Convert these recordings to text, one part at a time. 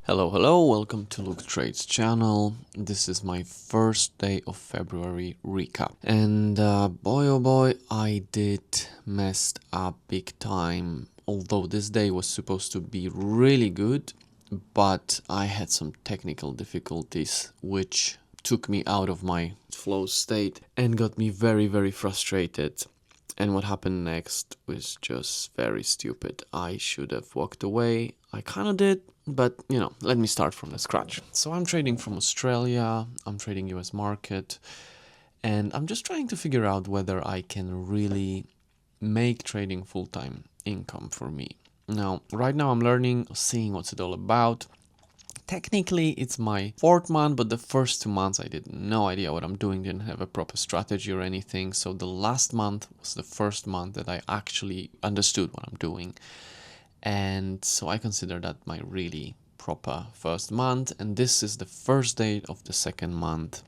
Hello, welcome to Luke Trades channel. This is my first day of February recap. And boy oh boy, I did messed up big time. Although this day was supposed to be really good, but I had some technical difficulties which took me out of my flow state and got me very frustrated. And what happened next was just very stupid. I should have walked away. I kind of did, but let me start from the scratch. So I'm trading from Australia, I'm trading US market, and I'm just trying to figure out whether I can really make trading full-time income for me. Now, right now I'm learning, seeing what's it all about. Technically, it's my fourth month, but the first 2 months I did no idea what I'm doing, didn't have a proper strategy or anything. So the last month was the first month that I actually understood what I'm doing. And so I consider that my really proper first month. And this is the first day of the second month.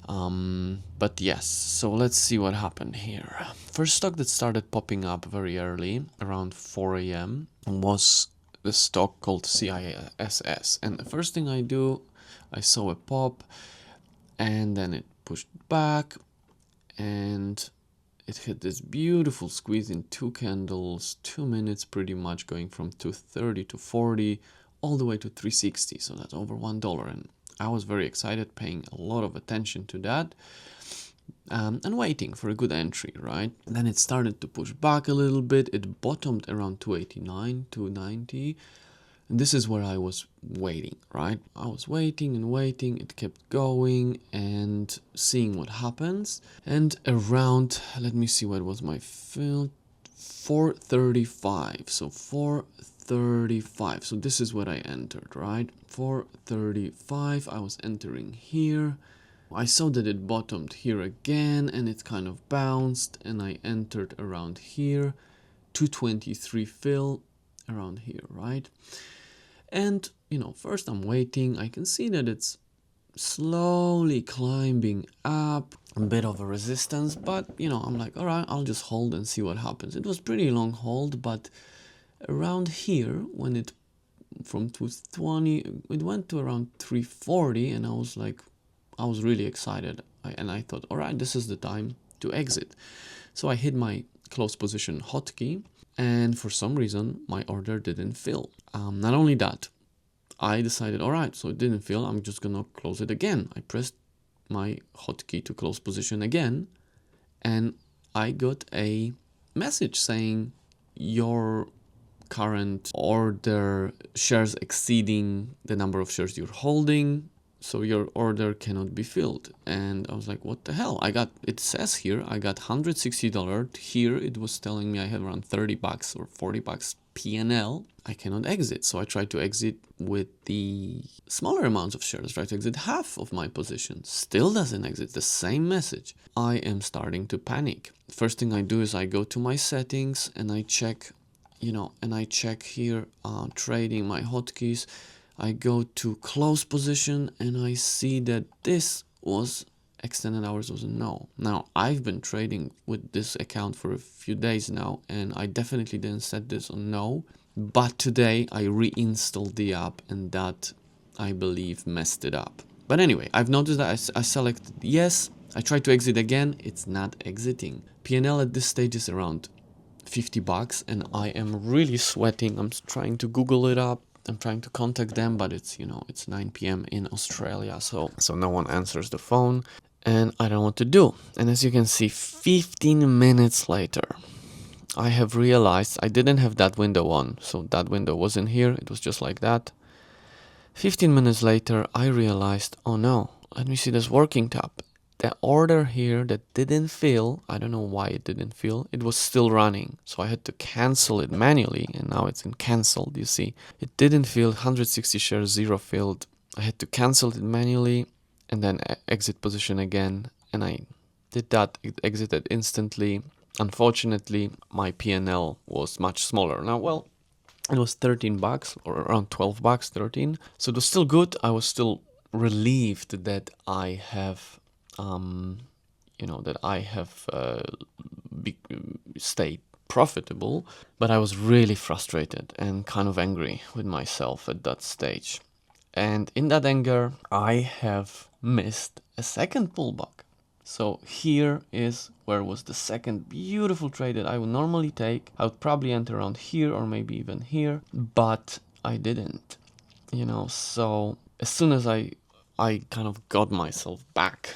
But yes, so let's see what happened here. First stock that started popping up very early, around 4 a.m. was the stock called CISS, and the first thing I saw a pop, and then it pushed back, and it hit this beautiful squeeze in 2 candles, 2 minutes pretty much, going from 230 to 40, all the way to 360, so that's over $1, and I was very excited, paying a lot of attention to that. And waiting for a good entry, right? Then it started to push back a little bit. It bottomed around 289, 290. And this is where I was waiting, right? I was waiting and waiting. It kept going and seeing what happens. And around, let me see, what was my fill? 435. So 435. So this is what I entered, right? 435. I was entering here. I saw that it bottomed here again, and it kind of bounced, and I entered around here. 223 fill around here, right? And first I'm waiting. I can see that it's slowly climbing up, a bit of a resistance, but I'm like, all right, I'll just hold and see what happens. It was pretty long hold, but around here, when it from 220, it went to around 340, and I was really excited, and I thought, all right, this is the time to exit. So I hit my close position hotkey, and for some reason my order didn't fill. Not only that, I decided, all right, so it didn't fill, I'm just gonna close it again. I pressed my hotkey to close position again, and I got a message saying your current order shares exceeding the number of shares you're holding, so your order cannot be filled. And I was like, what the hell? It says here I got $160. Here it was telling me I have around $30 or $40 PNL. I cannot exit. So I tried to exit with the smaller amounts of shares, try to exit half of my position. Still doesn't exit, the same message. I am starting to panic. First thing I do is I go to my settings and I check, and I check here, trading, my hotkeys. I go to close position and I see that this was extended hours was a no. Now, I've been trading with this account for a few days now, and I definitely didn't set this on no, but today I reinstalled the app, and that, I believe, messed it up. But anyway, I've noticed that I selected yes. I tried to exit again, it's not exiting. PNL at this stage is around $50, and I am really sweating. I'm trying to Google it up. I'm trying to contact them, but it's, it's 9 p.m. in Australia, so no one answers the phone, and I don't know what to do. And as you can see, 15 minutes later, I have realized I didn't have that window on, so that window wasn't here, it was just like that. 15 minutes later, I realized, oh no, let me see this working tab. The order here that didn't fill, I don't know why it didn't fill, it was still running. So I had to cancel it manually, and now it's in canceled, you see. It didn't fill, 160 shares, 0 filled. I had to cancel it manually and then exit position again. And I did that, it exited instantly. Unfortunately, my PNL was much smaller. Now, well, it was $13 or around $12, 13. So it was still good. I was still relieved that I have stayed profitable, but I was really frustrated and kind of angry with myself at that stage. And in that anger, I have missed a second pullback. So here is where was the second beautiful trade that I would normally take. I would probably enter around here or maybe even here, but I didn't, so as soon as I kind of got myself back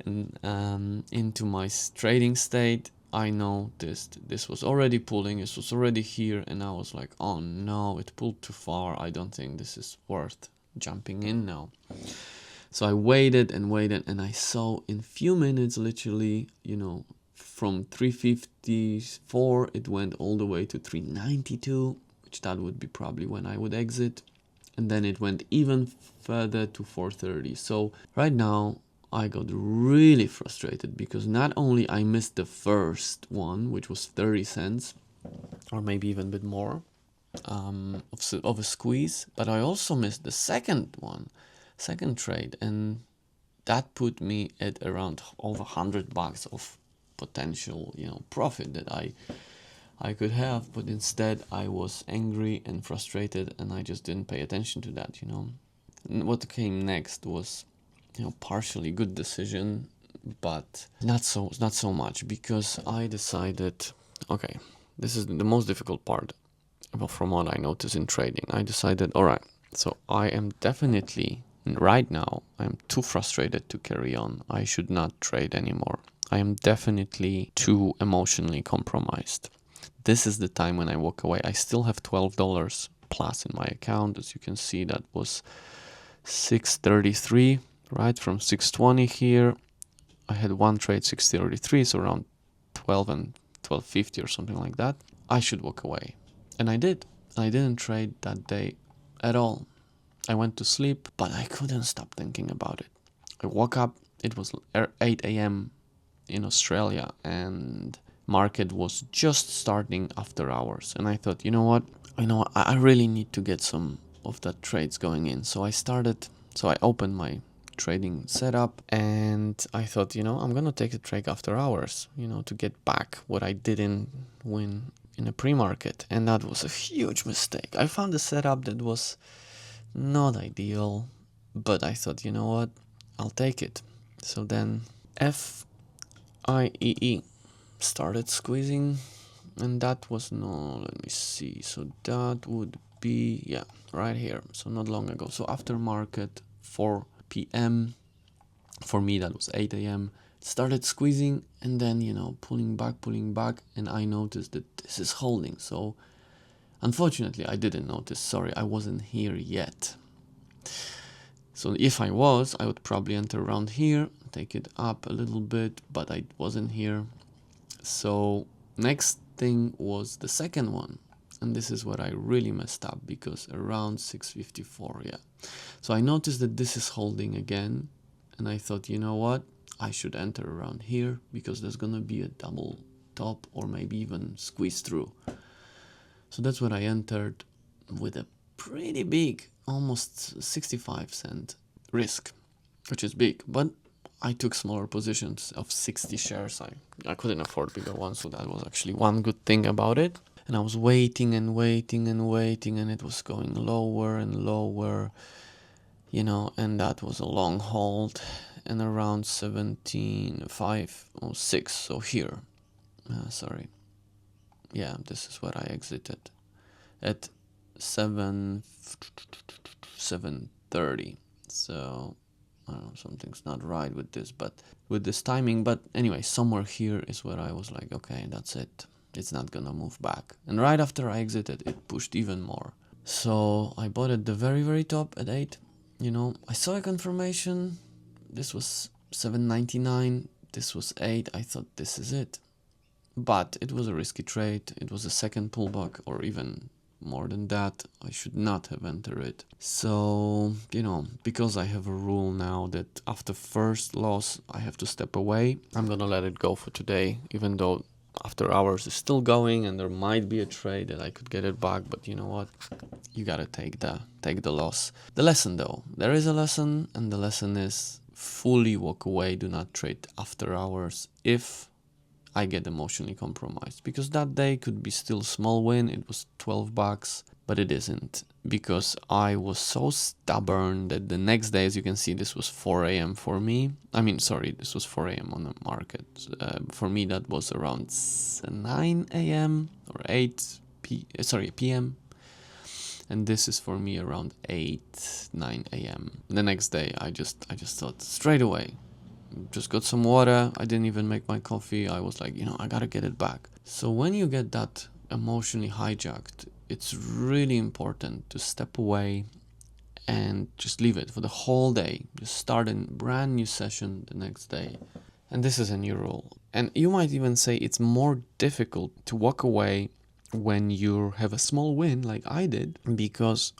and into my trading state, I noticed this was already pulling, this was already here, and I was like, oh no, it pulled too far. I don't think this is worth jumping in now. So I waited and waited, and I saw in few minutes, literally, from 354, it went all the way to 392, which that would be probably when I would exit. And then it went even further to 430. So right now I got really frustrated because not only I missed the first one, which was 30 cents, or maybe even a bit more of a squeeze, but I also missed the second trade, and that put me at around over $100 of potential, profit that I could have, but instead I was angry and frustrated, and I just didn't pay attention to that, And what came next was, partially good decision, but not so much, because I decided, okay, this is the most difficult part, from what I noticed in trading. I decided, all right, so I am definitely, right now, I'm too frustrated to carry on. I should not trade anymore. I am definitely too emotionally compromised. This is the time when I walk away. I still have $12 plus in my account. As you can see, that was 633, right? From 620 here. I had one trade 633, so around 12 and 1250 or something like that. I should walk away. And I did. I didn't trade that day at all. I went to sleep, but I couldn't stop thinking about it. I woke up, it was 8 a.m. in Australia, and market was just starting after hours, and I thought, I really need to get some of that trades going in. So I opened my trading setup, and I thought, I'm gonna take a trade after hours, to get back what I didn't win in a pre-market. And that was a huge mistake. I found a setup that was not ideal, but I thought, I'll take it. So then FIEE started squeezing, and that was, let me see, so that would be, yeah, right here, so not long ago. So after market, 4 p.m. for me, that was 8 a.m. started squeezing, and then pulling back, and I noticed that this is holding. So unfortunately I didn't notice, sorry, I wasn't here yet. So if I was, I would probably enter around here, take it up a little bit, but I wasn't here. So next thing was the second one, and this is where I really messed up, because around 654, yeah. So I noticed that this is holding again, and I thought, I should enter around here, because there's gonna be a double top or maybe even squeeze through. So that's what I entered, with a pretty big, almost 65 cent risk, which is big, but I took smaller positions of 60 shares. I couldn't afford bigger ones, so that was actually one good thing about it. And I was waiting, and it was going lower and lower, and that was a long hold, and around 17,506, so here, sorry, yeah, this is where I exited at 7:30. So I don't know, something's not right with this timing, but anyway, somewhere here is where I was like, okay, that's it, it's not gonna move back. And right after I exited, it pushed even more. So I bought at the very, very top at 8. I saw a confirmation. This was 7.99, this was 8. I thought, this is it. But it was a risky trade. It was a second pullback, or even more than that. I should not have entered it. So, because I have a rule now that after first loss, I have to step away, I'm gonna let it go for today, even though after hours is still going, and there might be a trade that I could get it back. But you know what? You gotta take the loss. The lesson, though, there is a lesson, and the lesson is fully walk away. Do not trade after hours if I get emotionally compromised, because that day could be still small win. It was $12, but it isn't, because I was so stubborn that the next day, as you can see, this was 4 a.m. for me. I mean, sorry, this was 4 a.m. on the market. For me, that was around 9 a.m. or 8 p.m. And this is for me around 9 a.m. The next day, I just thought straight away, just got some water. I didn't even make my coffee. I was like, I gotta get it back. So when you get that emotionally hijacked, it's really important to step away and just leave it for the whole day. Just start a brand new session the next day. And this is a new rule. And you might even say it's more difficult to walk away when you have a small win like I did, because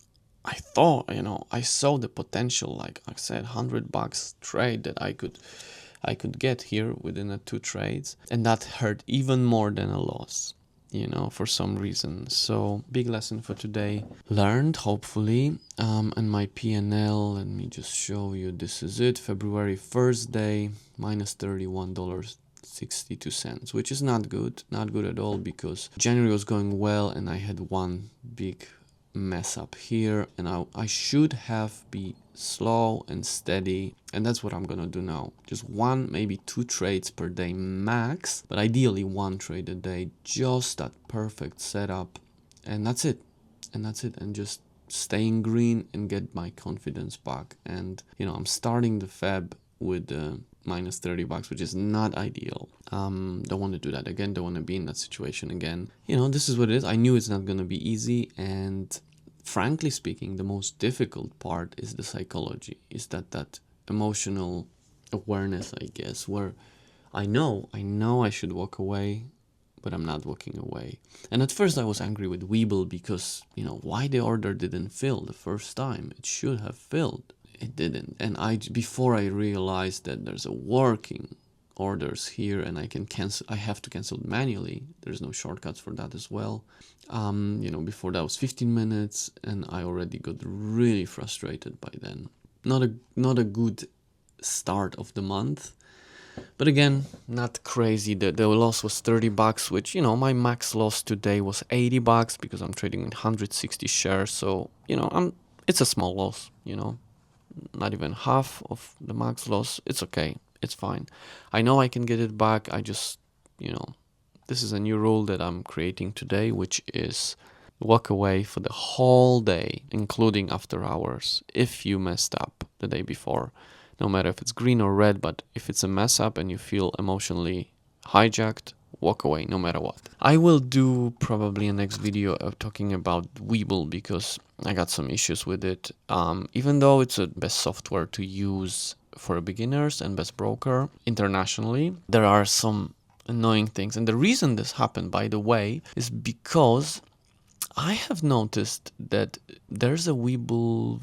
I thought, I saw the potential, like I said, $100 trade that I could get here within the 2 trades, and that hurt even more than a loss, for some reason. So big lesson for today learned, hopefully. And my PNL, let me just show you. This is it. February 1st day, minus $31.62, which is not good at all, because January was going well and I had one big mess up here, and I should have be slow and steady, and that's what I'm gonna do now. Just 1, maybe 2 trades per day max, but ideally 1 trade a day, just that perfect setup, and that's it, and just staying green and get my confidence back. And I'm starting the Feb with minus $30, which is not ideal. Don't want to do that again. Don't want to be in that situation again. This is what it is. I knew it's not going to be easy, and frankly speaking, the most difficult part is the psychology, is that emotional awareness, I guess, where I know I should walk away, but I'm not walking away. And at first I was angry with Webull, because why the order didn't fill the first time. It should have filled. It didn't. And before I realized that there's a working orders here, and I have to cancel it manually. There's no shortcuts for that as well. Before that was 15 minutes, and I already got really frustrated by then. Not a good start of the month, but again, not crazy. The loss was $30, which my max loss today was $80, because I'm trading in 160 shares. So it's a small loss. Not even half of the max loss. It's okay. It's fine. I know I can get it back. I just, this is a new rule that I'm creating today, which is walk away for the whole day, including after hours, if you messed up the day before. No matter if it's green or red, but if it's a mess up and you feel emotionally hijacked, walk away no matter what. I will do probably a next video of talking about Webull, because I got some issues with it. Even though it's the best software to use for beginners and best broker internationally, there are some annoying things. And the reason this happened, by the way, is because I have noticed that there's a Webull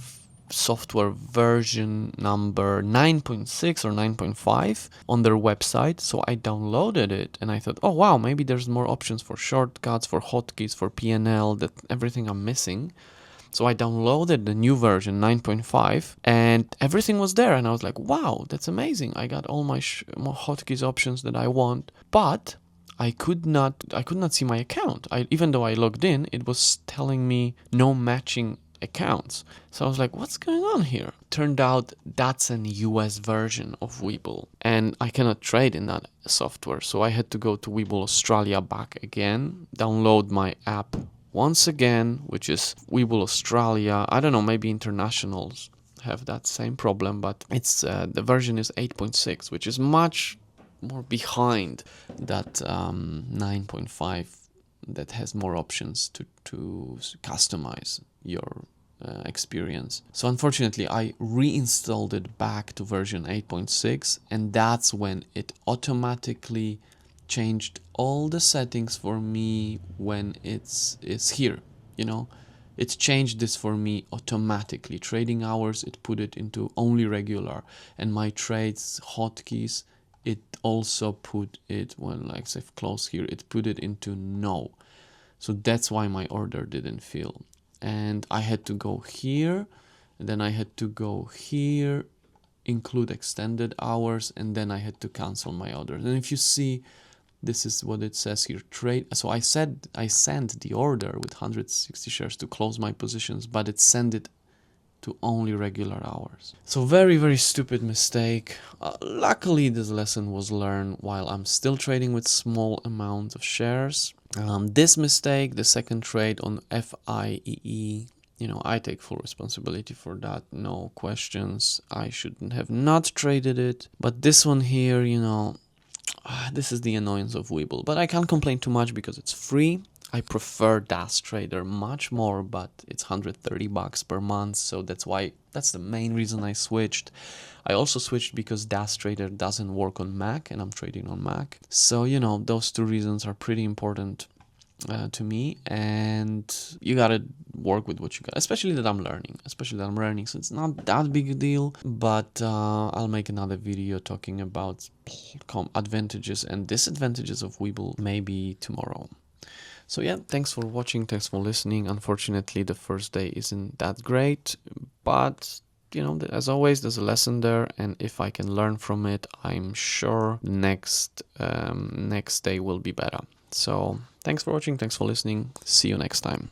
software version number 9.6 or 9.5 on their website. So I downloaded it and I thought, oh wow, maybe there's more options for shortcuts, for hotkeys, for PNL, that everything I'm missing. So I downloaded the new version 9.5 and everything was there, and I was like, wow, that's amazing. I got all my hotkeys options that I want, but I could not see my account. Even though I logged in, it was telling me no matching accounts. So I was like, what's going on here? Turned out that's an US version of Webull, and I cannot trade in that software. So I had to go to Webull Australia back again, download my app once again, which is Webull Australia. I don't know, maybe internationals have that same problem, but it's the version is 8.6, which is much more behind that 9.5 that has more options to customize your experience. So unfortunately, I reinstalled it back to version 8.6, and that's when it automatically changed all the settings for me when it's here. It's changed this for me automatically. Trading hours, it put it into only regular, and my trades hotkeys, it also put it, when like say close here, it put it into no. So that's why my order didn't fill. And I had to go here, and then I had to go here, include extended hours, and then I had to cancel my orders. And if you see, This is what it says here, trade. So I said I sent the order with 160 shares to close my positions, but it sent it to only regular hours. So very, very stupid mistake. Luckily, this lesson was learned while I'm still trading with small amount of shares. This mistake, the second trade on FIEE, you know, I take full responsibility for that, no questions. I shouldn't have not traded it. But this one here, you know, this is the annoyance of Webull. But I can't complain too much because it's free. I prefer DAS Trader much more, but it's $130 per month, so that's the main reason I switched. I also switched because DAS Trader doesn't work on Mac, and I'm trading on Mac. So, you know, those two reasons are pretty important to me, and you gotta work with what you got, especially that I'm learning, so it's not that big a deal. But I'll make another video talking about advantages and disadvantages of Webull maybe tomorrow. So yeah, thanks for watching, thanks for listening. Unfortunately, the first day isn't that great, but you know, as always, there's a lesson there, and if I can learn from it, I'm sure next day will be better. So thanks for watching, thanks for listening. See you next time.